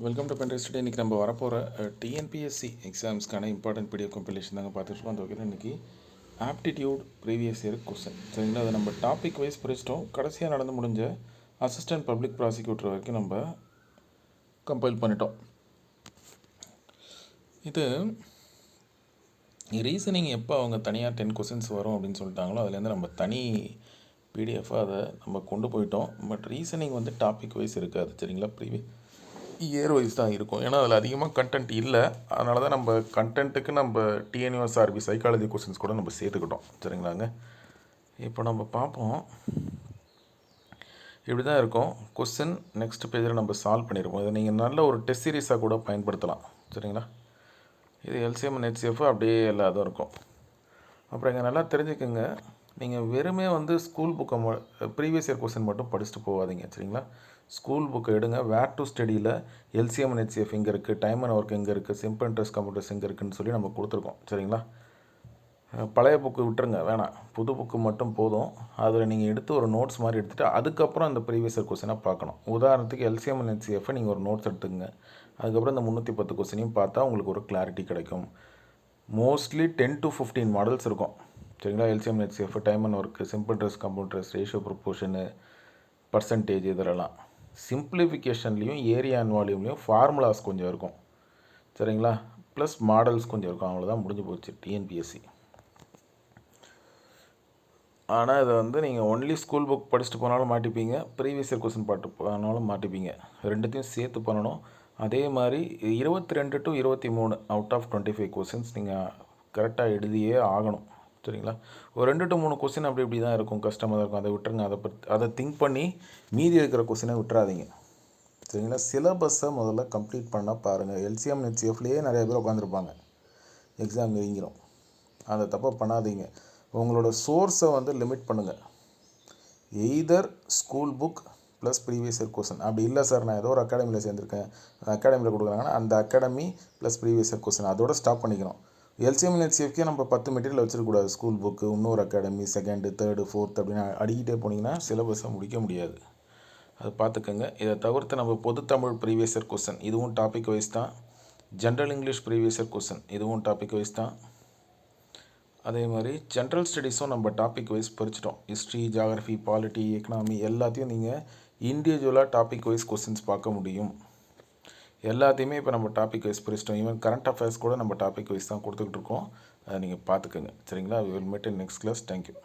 Welcome to பென்ட்ரைஸ் today. இன்றைக்கி நம்ம வரப்போகிற டிஎன்பிஎஸ்சி எக்ஸாம்ஸ்க்கான இம்பார்ட்டன்ட் பிடிஎஃப் கம்பெலேஷன் தாங்க பார்த்துட்ருக்கோம். அந்த வகையில் இன்றைக்கி ஆப்டிடியூட் ப்ரீவியஸ் இயர் கொஸ்டின் சரிங்களா. அதை நம்ம டாபிக் வைஸ் பிரிச்சிட்டோம். கடைசியாக நடந்து முடிஞ்ச அசிஸ்டன்ட் பப்ளிக் ப்ராசிக்யூட்டர் வரைக்கும் நம்ம கம்பைல் பண்ணிட்டோம். இது ரீசனிங் எப்போ அவங்க தனியாக 10 கொஸ்டின்ஸ் வரும் அப்படின்னு சொல்லிட்டாங்களோ அதுலேருந்து நம்ம தனி பிடிஎஃபாக அதை நம்ம கொண்டு போயிட்டோம். பட் ரீசனிங் வந்து டாபிக் வைஸ் இருக்காது சரிங்களா. இயர் வைஸ் தான் இருக்கும். ஏன்னா அதில் அதிகமாக கண்டென்ட் இல்லை. அதனால தான் நம்ம கண்டென்ட்டுக்கு நம்ம டிஎன்யூஎஸ்ஆர்பி சைக்காலஜி கொஸ்டின்ஸ் கூட நம்ம சேர்த்துக்கிட்டோம் சரிங்களாங்க. இப்போ நம்ம பார்ப்போம். இப்படி தான் இருக்கும் கொஸ்டின். நெக்ஸ்ட் பேஜில் நம்ம சால்வ் பண்ணியிருப்போம். இதை நீங்கள் நல்ல ஒரு டெஸ்ட் சீரீஸாக கூட பயன்படுத்தலாம் சரிங்களா. இது எல்சிஎம் அண்ட் ஹெச்சிஎஃப் அப்படியே எல்லாதும் இருக்கும். அப்புறம் இங்கே நல்லா தெரிஞ்சுக்கோங்க, நீங்கள் வெறுமே வந்து ஸ்கூல் புக்கை ப்ரீவியஸ் இயர் கொஸ்டின் மட்டும் படிச்சுட்டு போகாதீங்க சரிங்களா. ஸ்கூல் புக்கை எடுங்க. வேர் டு ஸ்டடியில் எல்சிஎம் அண்ட் ஹெச்சிஎஃப் எங்கே இருக்குது, டைம் அண்ட் ஒர்க் எங்கே இருக்குது, சிம்பிள் இன்ட்ரெஸ்ட் கம்ப்யூட்டர்ஸ் எங்கே இருக்குதுன்னு சொல்லி நம்ம கொடுத்துருக்கோம் சரிங்களா. பழைய புக்கு விட்டுருங்க, வேணாம், புது புக்கு மட்டும் போதும். அதில் நீங்கள் எடுத்து ஒரு நோட்ஸ் மாதிரி எடுத்துகிட்டு அதுக்கப்புறம் அந்த ப்ரீவியஸ் இயர் கொஸ்டினாக பார்க்கணும். உதாரணத்துக்கு எல்சிஎம் அண்ட் ஹெச்சிஎஃப்பை நீங்கள் ஒரு நோட்ஸ் எடுத்துக்கங்க. அதுக்கப்புறம் இந்த 310 கொஸ்டினையும் பார்த்தா உங்களுக்கு ஒரு கிளாரிட்டி கிடைக்கும். மோஸ்ட்லி 10 to 15 மாடல்ஸ் இருக்கும் சரிங்களா. LCM HCF, time and work, simple interest computers, ratio proportion, percentage, இதெல்லாம். சிம்பிளிஃபிகேஷன்லேயும் ஏரியா அண்ட் வால்யூம்லேயும் ஃபார்முலாஸ் கொஞ்சம் இருக்கும் சரிங்களா. ப்ளஸ் மாடல்ஸ் கொஞ்சம் இருக்கும். அவ்வளோதான், முடிஞ்சு போச்சு டிஎன்பிஎஸ்சி. ஆனால் இதை வந்து நீங்கள் ஒன்லி ஸ்கூல் புக் படிச்சுட்டு போனாலும் மாட்டிப்பீங்க, ப்ரீவியஸ் இயர் கொஸ்டின் பாட்டு போனாலும் மாட்டிப்பீங்க. ரெண்டுத்தையும் சேர்த்து பண்ணணும். அதே மாதிரி 22 to 23 அவுட் ஆஃப் 25 கொஸ்டின்ஸ் நீங்கள் கரெக்டாக எழுதியே ஆகணும் சரிங்களா. ஒரு 2 to 3 கொஸ்டின் அப்படி இப்படி தான் இருக்கும், கஷ்டமாக தான் இருக்கும். அதை விட்டுருங்க. அதை திங்க் பண்ணி மீதி இருக்கிற கொஸ்டினை விட்டுறாதீங்க சரிங்களா. சிலபஸை முதல்ல கம்ப்ளீட் பண்ண பாருங்கள். எல்சிஎம் ஹெச்சிஎஃப்லேயே நிறைய பேர் உட்காந்துருப்பாங்க, எக்ஸாம் நெருங்கிடும். அந்த தப்பை பண்ணாதீங்க. உங்களோட சோர்ஸை வந்து லிமிட் பண்ணுங்கள். Either school book plus previous year question. அப்படி இல்லை சார், நான் ஏதோ ஒரு அகாடமியில் சேர்ந்துருக்கேன், அகாடமியில் கொடுக்குறாங்கன்னா அந்த academy plus previous year question அதோட ஸ்டாப் பண்ணிக்கணும். எல்சிஎம் ஹெச்சிஎஃப்கே நம்ம 10 மெட்டீரியல் வச்சிருக்கக்கூடாது. ஸ்கூல் புக்கு, இன்னொரு அகாடமி, செகண்டு, தேர்டு, ஃபோர்த் அப்படின்னு அடிக்கிட்டே போனீங்கன்னா சிலபஸை முடிக்க முடியாது. அதை பார்த்துக்கோங்க. இதை தவிர்த்து நம்ம பொது தமிழ் ப்ரீவியஸ் இயர் கொஸ்டின், இதுவும் டாபிக் வைஸ் தான். General English previous year question, இதுவும் டாபிக் வைஸ் தான். அதே மாதிரி ஜென்ரல் ஸ்டடீஸும் நம்ம டாபிக் வைஸ் பிரிச்சிட்டோம். ஹிஸ்ட்ரி, ஜியாகிரஃபி, பாலிட்டி, எக்கனாமி எல்லாத்தையும் நீங்கள் இண்டிவிஜுவலாக டாபிக் வைஸ் கொஸ்டின்ஸ் பார்க்க முடியும். எல்லாத்தையுமே இப்போ நம்ம டாபிக் வைஸ் பிரிச்சிட்டோம். ஈவன் கரண்ட் அஃபேர்ஸ் கூட நம்ம டாபிக் வைஸ் தான் கொடுத்துக்கிட்டு இருக்கோம். அதை நீங்கள் பார்த்துக்கோங்க சரிங்களா. We will meet in next class. Thank you.